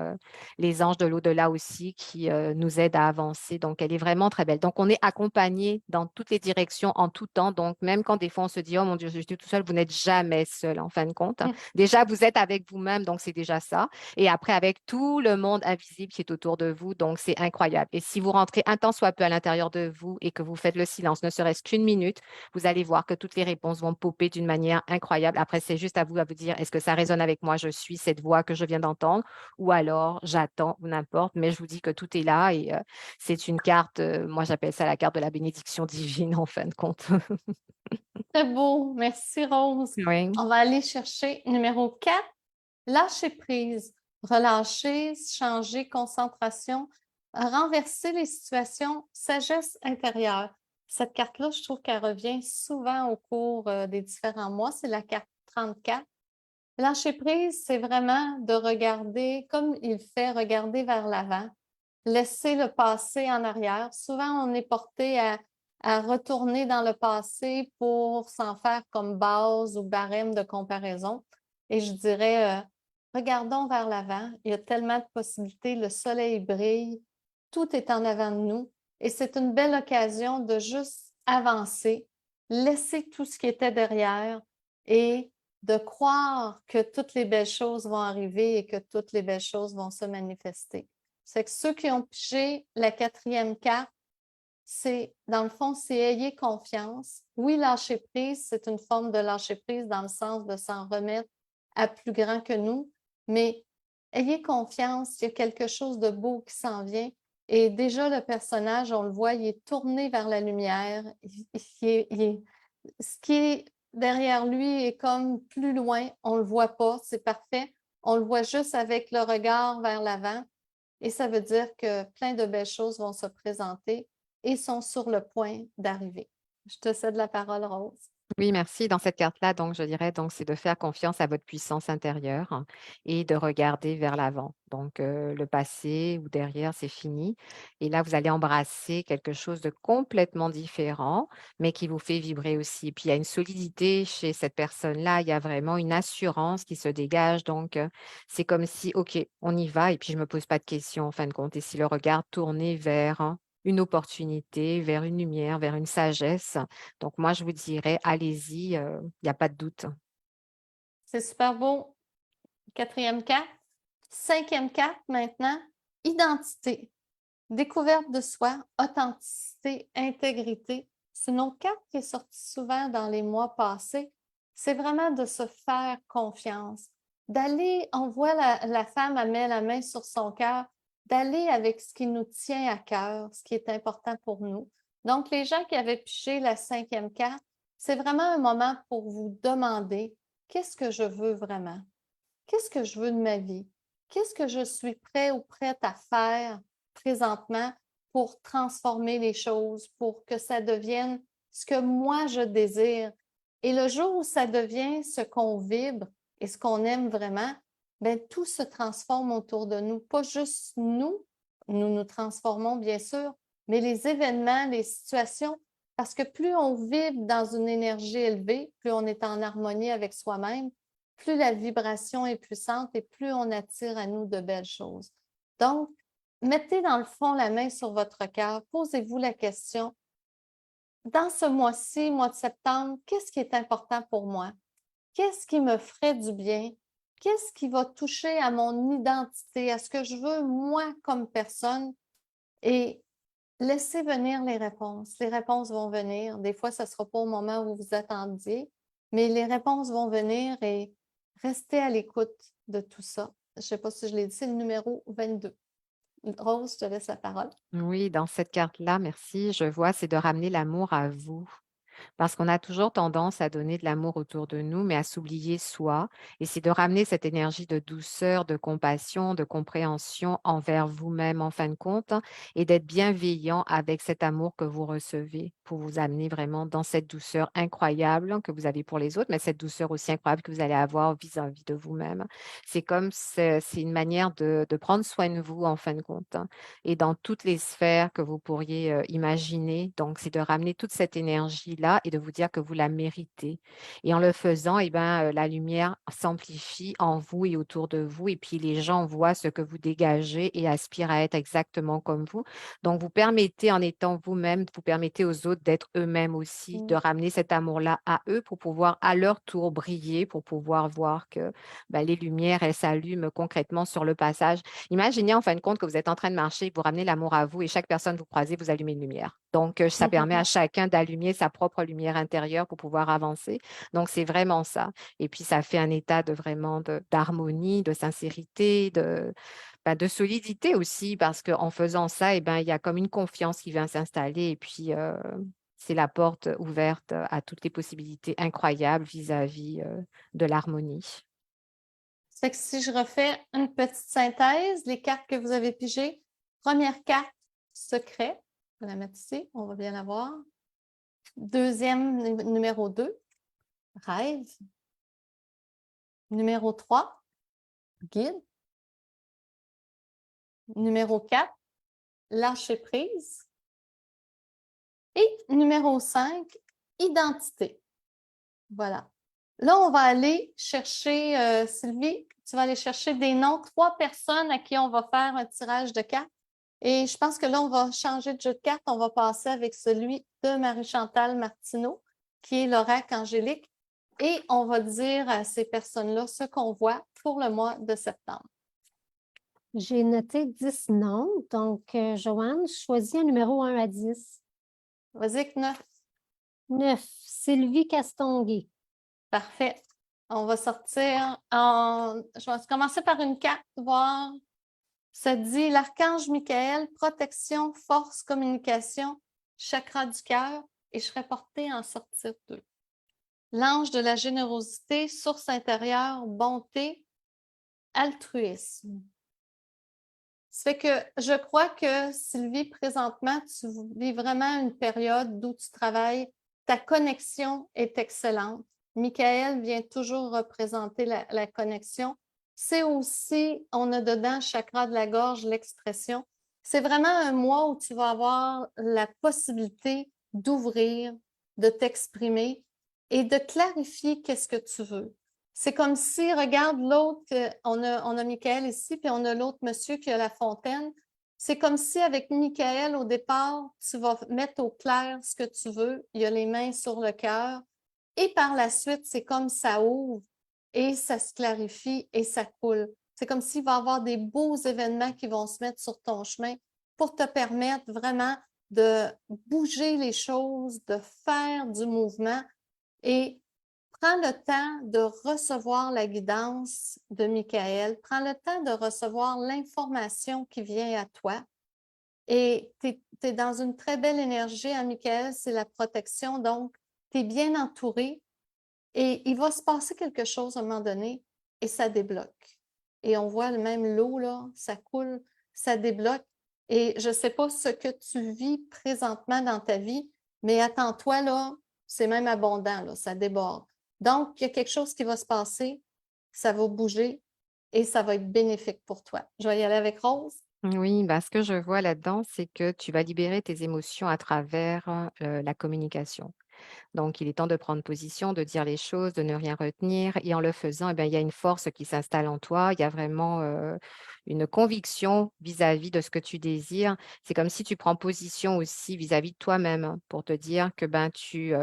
les anges de l'au-delà aussi qui nous aident à avancer. Donc, elle est vraiment très belle. Donc, on est accompagné dans toutes les directions en tout temps. Donc, même quand des fois on se dit, oh mon Dieu, je suis tout seul, vous n'êtes jamais seul en fin de compte. Mm. Déjà, vous êtes avec vous-même, donc c'est déjà ça. Et après, avec tout le monde invisible qui est autour de vous, donc c'est incroyable. Et si vous rentrez un temps soit peu à l'intérieur de vous et que vous faites le silence, ne serait-ce qu'une minute, vous allez voir que toutes les réponses vont popper d'une manière incroyable. Après, c'est juste à vous dire, est-ce que ça résonne avec moi? Je suis cette voix que je viens d'entendre ou alors j'attends ou n'importe. Mais je vous dis que tout est là et c'est une carte, moi j'appelle ça la carte de la bénédiction divine en fin de compte. Très beau. Merci, Rose. Oui. On va aller chercher numéro 4. Lâcher prise, relâcher, changer, concentration, renverser les situations, sagesse intérieure. Cette carte-là, je trouve qu'elle revient souvent au cours des différents mois. C'est la carte 34. Lâcher prise, c'est vraiment de regarder, comme il fait, regarder vers l'avant, laisser le passé en arrière. Souvent, on est porté à retourner dans le passé pour s'en faire comme base ou barème de comparaison. Et je dirais, regardons vers l'avant. Il y a tellement de possibilités. Le soleil brille. Tout est en avant de nous. Et c'est une belle occasion de juste avancer, laisser tout ce qui était derrière et de croire que toutes les belles choses vont arriver et que toutes les belles choses vont se manifester. C'est que ceux qui ont pigé la 4e carte, c'est, dans le fond, c'est ayez confiance. Oui, lâcher prise, c'est une forme de lâcher prise dans le sens de s'en remettre à plus grand que nous, mais ayez confiance, il y a quelque chose de beau qui s'en vient. Et déjà, le personnage, on le voit, il est tourné vers la lumière. Ce qui est derrière lui est comme plus loin, on ne le voit pas, c'est parfait. On le voit juste avec le regard vers l'avant. Et ça veut dire que plein de belles choses vont se présenter et sont sur le point d'arriver. Je te cède la parole, Rose. Oui, merci. Dans cette carte-là, donc, je dirais, donc, c'est de faire confiance à votre puissance intérieure et de regarder vers l'avant. Donc, le passé ou derrière, c'est fini. Et là, vous allez embrasser quelque chose de complètement différent, mais qui vous fait vibrer aussi. Puis, il y a une solidité chez cette personne-là. Il y a vraiment une assurance qui se dégage. Donc, c'est comme si, OK, on y va. Et puis, je ne me pose pas de questions, en fin de compte. Et si le regard tourné vers une opportunité, vers une lumière, vers une sagesse, donc, moi, je vous dirais, allez-y, il n'y a pas de doute. C'est super beau. 4e carte. 5e carte maintenant, identité. Découverte de soi, authenticité, intégrité. C'est une autre carte qui est sortie souvent dans les mois passés. C'est vraiment de se faire confiance, d'aller, on voit la femme, elle met la main sur son cœur, d'aller avec ce qui nous tient à cœur, ce qui est important pour nous. Donc, les gens qui avaient piché la 5e carte, c'est vraiment un moment pour vous demander qu'est-ce que je veux vraiment? Qu'est-ce que je veux de ma vie? Qu'est-ce que je suis prêt ou prête à faire présentement pour transformer les choses, pour que ça devienne ce que moi je désire? Et le jour où ça devient ce qu'on vibre et ce qu'on aime vraiment, bien, tout se transforme autour de nous. Pas juste nous, nous nous transformons bien sûr, mais les événements, les situations, parce que plus on vibre dans une énergie élevée, plus on est en harmonie avec soi-même, plus la vibration est puissante et plus on attire à nous de belles choses. Donc, mettez dans le fond la main sur votre cœur, posez-vous la question, dans ce mois-ci, mois de septembre, qu'est-ce qui est important pour moi? Qu'est-ce qui me ferait du bien? Qu'est-ce qui va toucher à mon identité, à ce que je veux moi comme personne? Et laissez venir les réponses. Les réponses vont venir. Des fois, ce ne sera pas au moment où vous attendiez, mais les réponses vont venir et restez à l'écoute de tout ça. Je ne sais pas si je l'ai dit, c'est le numéro 22. Rose, je te laisse la parole. Oui, dans cette carte-là, merci, je vois, c'est de ramener l'amour à vous. Parce qu'on a toujours tendance à donner de l'amour autour de nous, mais à s'oublier soi. Et c'est de ramener cette énergie de douceur, de compassion, de compréhension envers vous-même en fin de compte, hein, et d'être bienveillant avec cet amour que vous recevez pour vous amener vraiment dans cette douceur incroyable, hein, que vous avez pour les autres, mais cette douceur aussi incroyable que vous allez avoir vis-à-vis de vous-même. C'est comme c'est une manière de prendre soin de vous en fin de compte, hein, et dans toutes les sphères que vous pourriez imaginer. Donc, c'est de ramener toute cette énergie-là et de vous dire que vous la méritez. Et en le faisant, eh ben, la lumière s'amplifie en vous et autour de vous. Et puis, les gens voient ce que vous dégagez et aspirent à être exactement comme vous. Donc, vous permettez, en étant vous-même, vous permettez aux autres d'être eux-mêmes aussi, de ramener cet amour-là à eux pour pouvoir à leur tour briller, pour pouvoir voir que ben, les lumières, elles s'allument concrètement sur le passage. Imaginez en fin de compte que vous êtes en train de marcher, vous ramenez l'amour à vous et chaque personne que vous croisez, vous allumez une lumière. Donc, ça permet à chacun d'allumer sa propre lumière intérieure pour pouvoir avancer. Donc, c'est vraiment ça. Et puis, ça fait un état de vraiment d'harmonie, de sincérité, de solidité aussi, parce qu'en faisant ça, eh ben, il y a comme une confiance qui vient s'installer et puis c'est la porte ouverte à toutes les possibilités incroyables vis-à-vis de l'harmonie. Ça fait que si je refais une petite synthèse, les cartes que vous avez pigées, première carte, secret. Je vais la mettre ici, on va bien la voir. Deuxième, numéro 2, rêve. Numéro 3, guide. Numéro 4, lâcher prise. Et numéro 5, identité. Voilà. Là, on va aller chercher, Sylvie, tu vas aller chercher des noms, 3 personnes à qui on va faire un tirage de cartes. Et je pense que là, on va changer de jeu de cartes. On va passer avec celui de Marie-Chantal Martineau, qui est l'oracle angélique. Et on va dire à ces personnes-là ce qu'on voit pour le mois de septembre. J'ai noté 10 noms. Donc, Joanne, choisis un numéro 1 à 10. Vas-y, 9. 9, Sylvie Castonguay. Parfait. On va sortir Je vais commencer par une carte, voir. Ça dit l'archange Michael, protection, force, communication, chakra du cœur, et je serais portée à en sortir 2. L'ange de la générosité, source intérieure, bonté, altruisme. Ça fait que je crois que, Sylvie, présentement, tu vis vraiment une période où tu travailles. Ta connexion est excellente. Michael vient toujours représenter la connexion. C'est aussi, on a dedans, chakra de la gorge, l'expression. C'est vraiment un mois où tu vas avoir la possibilité d'ouvrir, de t'exprimer et de clarifier qu'est-ce que tu veux. C'est comme si, regarde l'autre, on a Michael ici, puis on a l'autre monsieur qui a la fontaine. C'est comme si avec Michael, au départ, tu vas mettre au clair ce que tu veux. Il y a les mains sur le cœur. Et par la suite, c'est comme ça ouvre et ça se clarifie et ça coule. C'est comme s'il va y avoir des beaux événements qui vont se mettre sur ton chemin pour te permettre vraiment de bouger les choses, de faire du mouvement et prends le temps de recevoir la guidance de Michael. Prends le temps de recevoir l'information qui vient à toi. Et tu es dans une très belle énergie, hein, Michael, c'est la protection. Donc, tu es bien entouré et il va se passer quelque chose à un moment donné et ça débloque. Et on voit même l'eau, là, ça coule, ça débloque. Et je ne sais pas ce que tu vis présentement dans ta vie, mais attends-toi, là, c'est même abondant, là, ça déborde. Donc, il y a quelque chose qui va se passer, ça va bouger et ça va être bénéfique pour toi. Je vais y aller avec Rose. Oui, bah, ce que je vois là-dedans, c'est que tu vas libérer tes émotions à travers la communication. Donc, il est temps de prendre position, de dire les choses, de ne rien retenir. Et en le faisant, eh bien, il y a une force qui s'installe en toi. Il y a vraiment une conviction vis-à-vis de ce que tu désires. C'est comme si tu prends position aussi vis-à-vis de toi-même, hein, pour te dire que ben, tu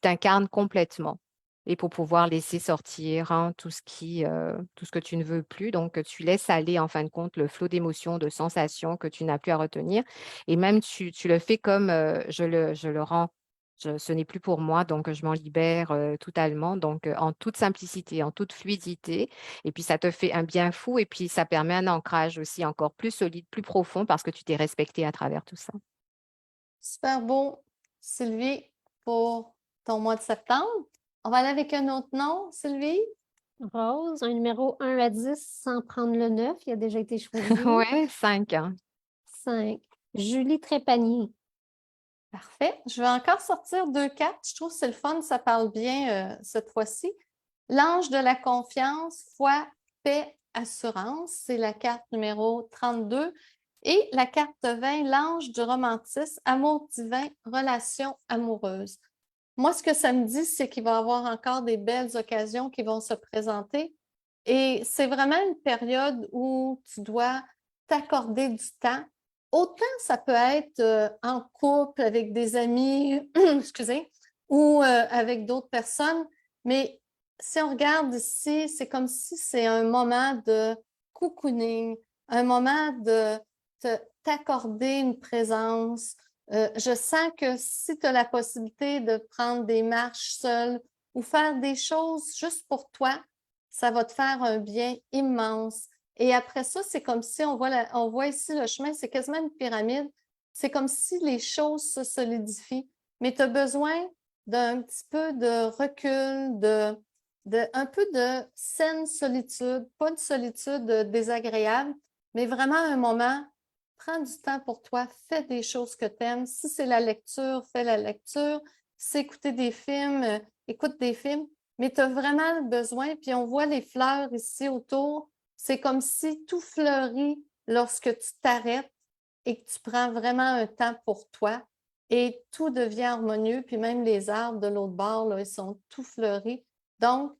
t'incarnes complètement. Et pour pouvoir laisser sortir, hein, tout ce que tu ne veux plus. Donc, tu laisses aller, en fin de compte, le flot d'émotions, de sensations que tu n'as plus à retenir. Et même, tu le fais comme je le rends. Ce n'est plus pour moi, donc je m'en libère totalement, donc en toute simplicité, en toute fluidité. Et puis, ça te fait un bien fou et puis ça permet un ancrage aussi encore plus solide, plus profond parce que tu t'es respecté à travers tout ça. Super beau, Sylvie, pour ton mois de septembre. On va aller avec un autre nom, Sylvie. Rose, un numéro 1 à 10 sans prendre le 9, il a déjà été choisi. Ouais, 5. 5. Julie Trépanier. Parfait. Je vais encore sortir 2 cartes. Je trouve que c'est le fun, ça parle bien cette fois-ci. L'ange de la confiance, foi, paix, assurance. C'est la carte numéro 32. Et la carte 20, l'ange du romantisme, amour divin, relation amoureuse. Moi, ce que ça me dit, c'est qu'il va y avoir encore des belles occasions qui vont se présenter. Et c'est vraiment une période où tu dois t'accorder du temps. Autant ça peut être en couple avec des amis, excusez, ou avec d'autres personnes, mais si on regarde ici, c'est comme si c'est un moment de cocooning, un moment de t'accorder une présence. Je sens que si tu as la possibilité de prendre des marches seule ou faire des choses juste pour toi, ça va te faire un bien immense. Et après ça, c'est comme si on voit ici le chemin, c'est quasiment une pyramide. C'est comme si les choses se solidifient. Mais tu as besoin d'un petit peu de recul, un peu de saine solitude, pas de solitude désagréable, mais vraiment un moment, prends du temps pour toi, fais des choses que tu aimes. Si c'est la lecture, fais la lecture. Si c'est écouter des films, écoute des films. Mais tu as vraiment besoin, puis on voit les fleurs ici autour. C'est comme si tout fleurit lorsque tu t'arrêtes et que tu prends vraiment un temps pour toi et tout devient harmonieux, puis même les arbres de l'autre bord, là, ils sont tout fleuris. Donc,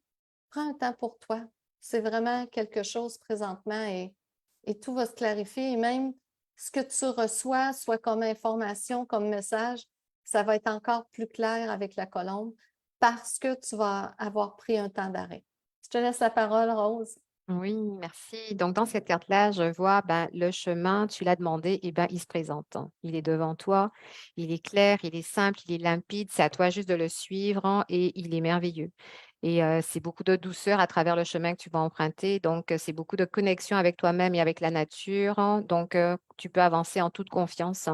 prends un temps pour toi. C'est vraiment quelque chose présentement et tout va se clarifier. Et même ce que tu reçois, soit comme information, comme message, ça va être encore plus clair avec la colombe parce que tu vas avoir pris un temps d'arrêt. Je te laisse la parole, Rose. Oui, merci. Donc, dans cette carte-là, je vois le chemin, tu l'as demandé, et il se présente. Il est devant toi, il est clair, il est simple, il est limpide. C'est à toi juste de le suivre et il est merveilleux. Et c'est beaucoup de douceur à travers le chemin que tu vas emprunter. Donc, c'est beaucoup de connexion avec toi-même et avec la nature. Donc, tu peux avancer en toute confiance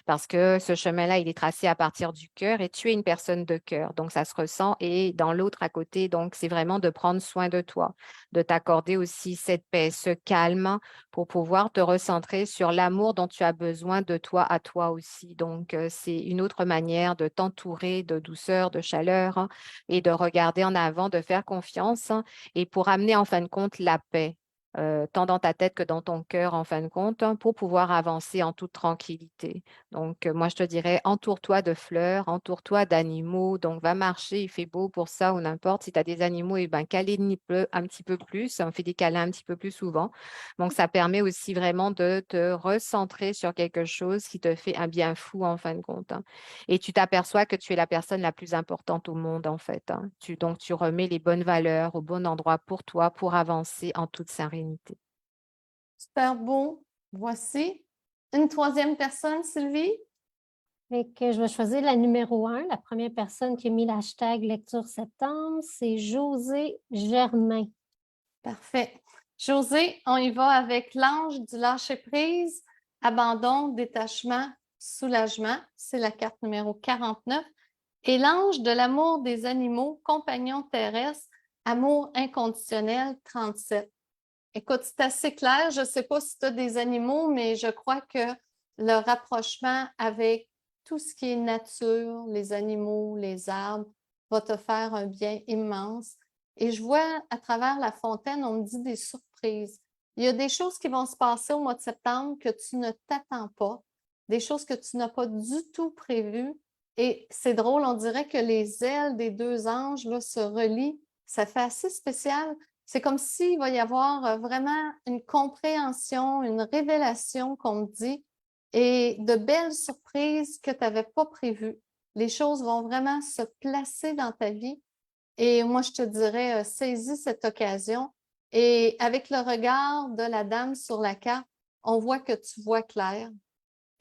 parce que ce chemin-là, il est tracé à partir du cœur et tu es une personne de cœur. Donc, ça se ressent. Et dans l'autre à côté, donc, c'est vraiment de prendre soin de toi, de t'accorder aussi cette paix, ce calme pour pouvoir te recentrer sur l'amour dont tu as besoin de toi à toi aussi. Donc, c'est une autre manière de t'entourer de douceur, de chaleur et de regarder en avant, de faire confiance et pour amener en fin de compte la paix. Tant dans ta tête que dans ton cœur, en fin de compte, pour pouvoir avancer en toute tranquillité. Donc, moi, je te dirais, entoure-toi de fleurs, entoure-toi d'animaux. Donc, va marcher, il fait beau pour ça ou n'importe. Si tu as des animaux, eh ben, câline un petit peu plus. On fait des câlins un petit peu plus souvent. Donc, ça permet aussi vraiment de te recentrer sur quelque chose qui te fait un bien fou, en fin de compte. Et tu t'aperçois que tu es la personne la plus importante au monde, en fait. Donc, tu remets les bonnes valeurs au bon endroit pour toi, pour avancer en toute sérénité. Super beau. Voici une troisième personne, Sylvie. Fait que je vais choisir la numéro 1. La première personne qui a mis l'hashtag lecture septembre, c'est José Germain. Parfait. José, on y va avec l'ange du lâcher-prise, abandon, détachement, soulagement. C'est la carte numéro 49. Et l'ange de l'amour des animaux, compagnon terrestre, amour inconditionnel, 37. Écoute, c'est assez clair. Je ne sais pas si tu as des animaux, mais je crois que le rapprochement avec tout ce qui est nature, les animaux, les arbres, va te faire un bien immense. Et je vois à travers la fontaine, on me dit des surprises. Il y a des choses qui vont se passer au mois de septembre que tu ne t'attends pas, des choses que tu n'as pas du tout prévues. Et c'est drôle, on dirait que les ailes des deux anges là, se relient. Ça fait assez spécial. C'est comme s'il va y avoir vraiment une compréhension, une révélation qu'on me dit et de belles surprises que tu n'avais pas prévues. Les choses vont vraiment se placer dans ta vie et moi, je te dirais, saisis cette occasion et avec le regard de la dame sur la carte, on voit que tu vois clair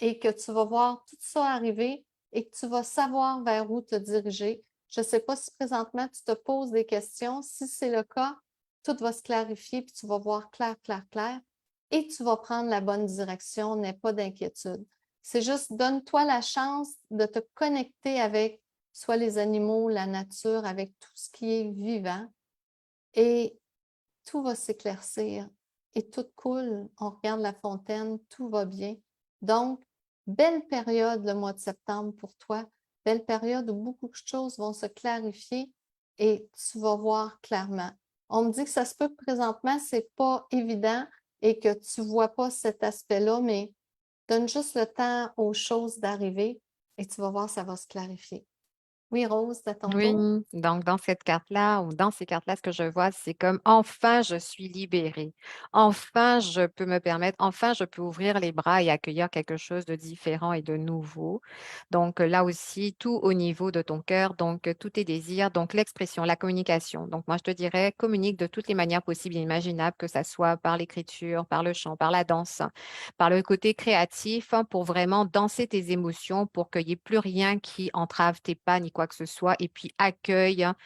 et que tu vas voir tout ça arriver et que tu vas savoir vers où te diriger. Je ne sais pas si présentement tu te poses des questions. Si c'est le cas, tout va se clarifier puis tu vas voir clair, clair, clair et tu vas prendre la bonne direction. N'aie pas d'inquiétude. C'est juste donne-toi la chance de te connecter avec soit les animaux, la nature, avec tout ce qui est vivant. Et tout va s'éclaircir et tout coule. On regarde la fontaine, tout va bien. Donc, belle période le mois de septembre pour toi. Belle période où beaucoup de choses vont se clarifier et tu vas voir clairement. On me dit que ça se peut que présentement, c'est pas évident et que tu vois pas cet aspect-là, mais donne juste le temps aux choses d'arriver et tu vas voir, ça va se clarifier. Oui, Rose, à ton Oui, tour. donc dans cette carte-là ou dans ces cartes-là, ce que je vois, c'est comme enfin je suis libérée. Enfin je peux me permettre, enfin je peux ouvrir les bras et accueillir quelque chose de différent et de nouveau. Donc là aussi, tout au niveau de ton cœur, donc tous tes désirs, donc l'expression, la communication. Donc moi je te dirais, communique de toutes les manières possibles et imaginables, que ça soit par l'écriture, par le chant, par la danse, par le côté créatif, hein, pour vraiment danser tes émotions, pour qu'il n'y ait plus rien qui entrave tes pas ni quoi que ce soit, et puis accueille, hein,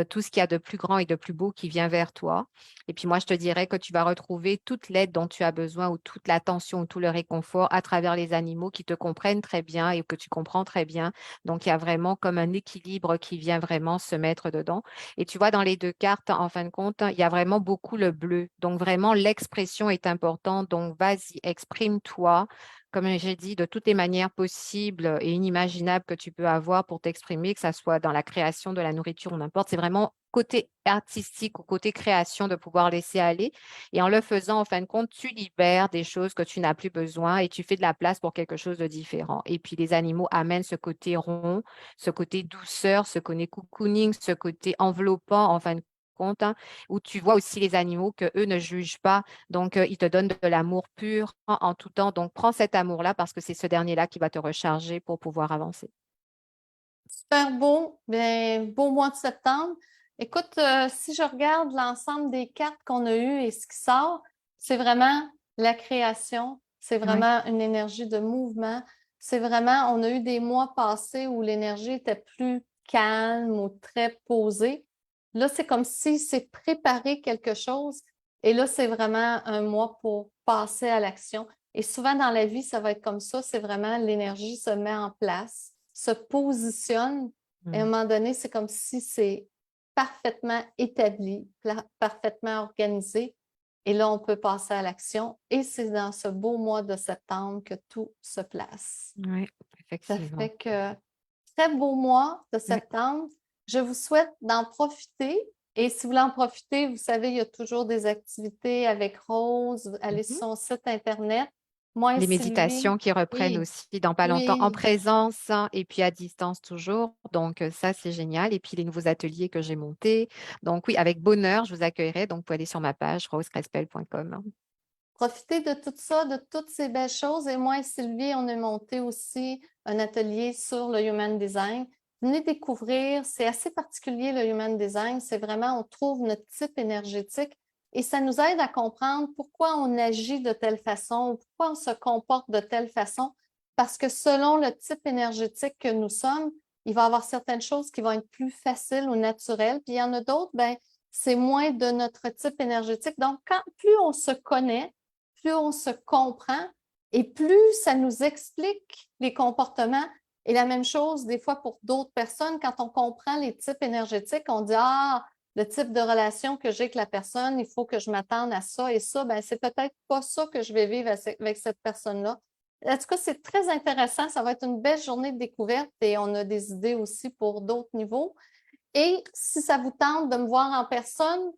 tout ce qu'il y a de plus grand et de plus beau qui vient vers toi. Et puis moi, je te dirais que tu vas retrouver toute l'aide dont tu as besoin ou toute l'attention ou tout le réconfort à travers les animaux qui te comprennent très bien et que tu comprends très bien. Donc, il y a vraiment comme un équilibre qui vient vraiment se mettre dedans. Et tu vois, dans les deux cartes, en fin de compte, il y a vraiment beaucoup le bleu. Donc, vraiment, l'expression est importante. Donc, vas-y, exprime-toi, comme j'ai dit, de toutes les manières possibles et inimaginables que tu peux avoir pour t'exprimer, que ça soit dans la création de la nourriture ou n'importe. C'est vraiment côté artistique ou côté création de pouvoir laisser aller. Et en le faisant, en fin de compte, tu libères des choses que tu n'as plus besoin et tu fais de la place pour quelque chose de différent. Et puis, les animaux amènent ce côté rond, ce côté douceur, ce côté cocooning, ce côté enveloppant, en fin de compte, hein, où tu vois aussi les animaux que eux ne jugent pas. Donc, ils te donnent de l'amour pur en tout temps. Donc, prends cet amour-là parce que c'est ce dernier-là qui va te recharger pour pouvoir avancer. Super beau, bien, beau mois de septembre. Écoute, si je regarde l'ensemble des cartes qu'on a eues et ce qui sort, c'est vraiment la création, c'est Oui. vraiment une énergie de mouvement. C'est vraiment, on a eu des mois passés où l'énergie était plus calme ou très posée. Là, c'est comme si c'est préparé quelque chose et là, c'est vraiment un mois pour passer à l'action. Et souvent dans la vie, ça va être comme ça, c'est vraiment l'énergie se met en place, se positionne et à un Mm. moment donné, c'est comme si c'est parfaitement établi, parfaitement organisé. Et là, on peut passer à l'action. Et c'est dans ce beau mois de septembre que tout se place. Oui, Ça effectivement. fait que très beau mois de Oui. septembre. Je vous souhaite d'en profiter. Et si vous voulez en profiter, vous savez, il y a toujours des activités avec Rose. Allez sur Mhm. son site Internet. Moi et Les Sylvie, méditations qui reprennent oui, aussi dans pas longtemps en oui. présence, hein, et puis à distance toujours. Donc, ça, c'est génial. Et puis, les nouveaux ateliers que j'ai montés. Donc, oui, avec bonheur, je vous accueillerai. Donc, vous pouvez aller sur ma page rosecrespel.com. Profitez de tout ça, de toutes ces belles choses. Et moi et Sylvie, on a monté aussi un atelier sur le Human Design. Venez découvrir, c'est assez particulier le Human Design. C'est vraiment, on trouve notre type énergétique et ça nous aide à comprendre pourquoi on agit de telle façon ou pourquoi on se comporte de telle façon. Parce que selon le type énergétique que nous sommes, il va y avoir certaines choses qui vont être plus faciles ou naturelles. Puis il y en a d'autres, ben, c'est moins de notre type énergétique. Donc, plus on se connaît, plus on se comprend et plus ça nous explique les comportements. Et la même chose, des fois, pour d'autres personnes, quand on comprend les types énergétiques, on dit, ah, le type de relation que j'ai avec la personne, il faut que je m'attende à ça et ça. Ben, c'est peut-être pas ça que je vais vivre avec cette personne-là. En tout cas, c'est très intéressant. Ça va être une belle journée de découverte et on a des idées aussi pour d'autres niveaux. Et si ça vous tente de me voir en personne,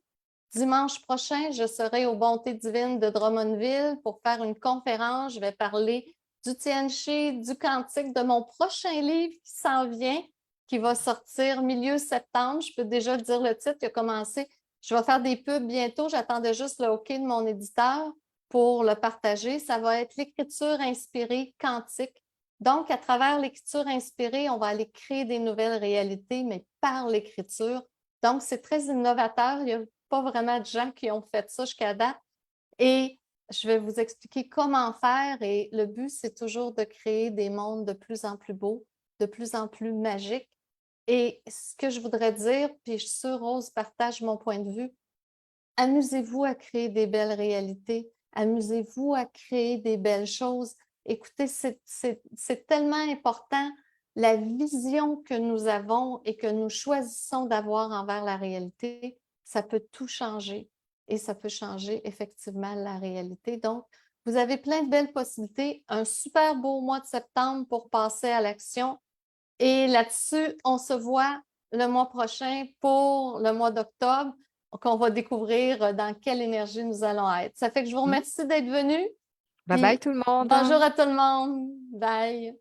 dimanche prochain, je serai aux Bontés divines de Drummondville pour faire une conférence. Je vais parler du Tianchi, du cantique, de mon prochain livre qui s'en vient, qui va sortir milieu septembre. Je peux déjà dire le titre qui a commencé. Je vais faire des pubs bientôt. J'attendais juste le OK de mon éditeur pour le partager. Ça va être l'écriture inspirée quantique. Donc, à travers l'écriture inspirée, on va aller créer des nouvelles réalités, mais par l'écriture. Donc, c'est très innovateur. Il y a pas vraiment de gens qui ont fait ça jusqu'à date. Et je vais vous expliquer comment faire. Et le but, c'est toujours de créer des mondes de plus en plus beaux, de plus en plus magiques. Et ce que je voudrais dire, puis je suis sûre, Rose partage mon point de vue, amusez-vous à créer des belles réalités. Amusez-vous à créer des belles choses. Écoutez, c'est tellement important la vision que nous avons et que nous choisissons d'avoir envers la réalité, ça peut tout changer et ça peut changer effectivement la réalité. Donc, vous avez plein de belles possibilités. Un super beau mois de septembre pour passer à l'action. Et là-dessus, on se voit le mois prochain pour le mois d'octobre, qu'on va découvrir dans quelle énergie nous allons être. Ça fait que je vous remercie d'être venus. Bye bye tout le monde. Bonjour à tout le monde. Bye.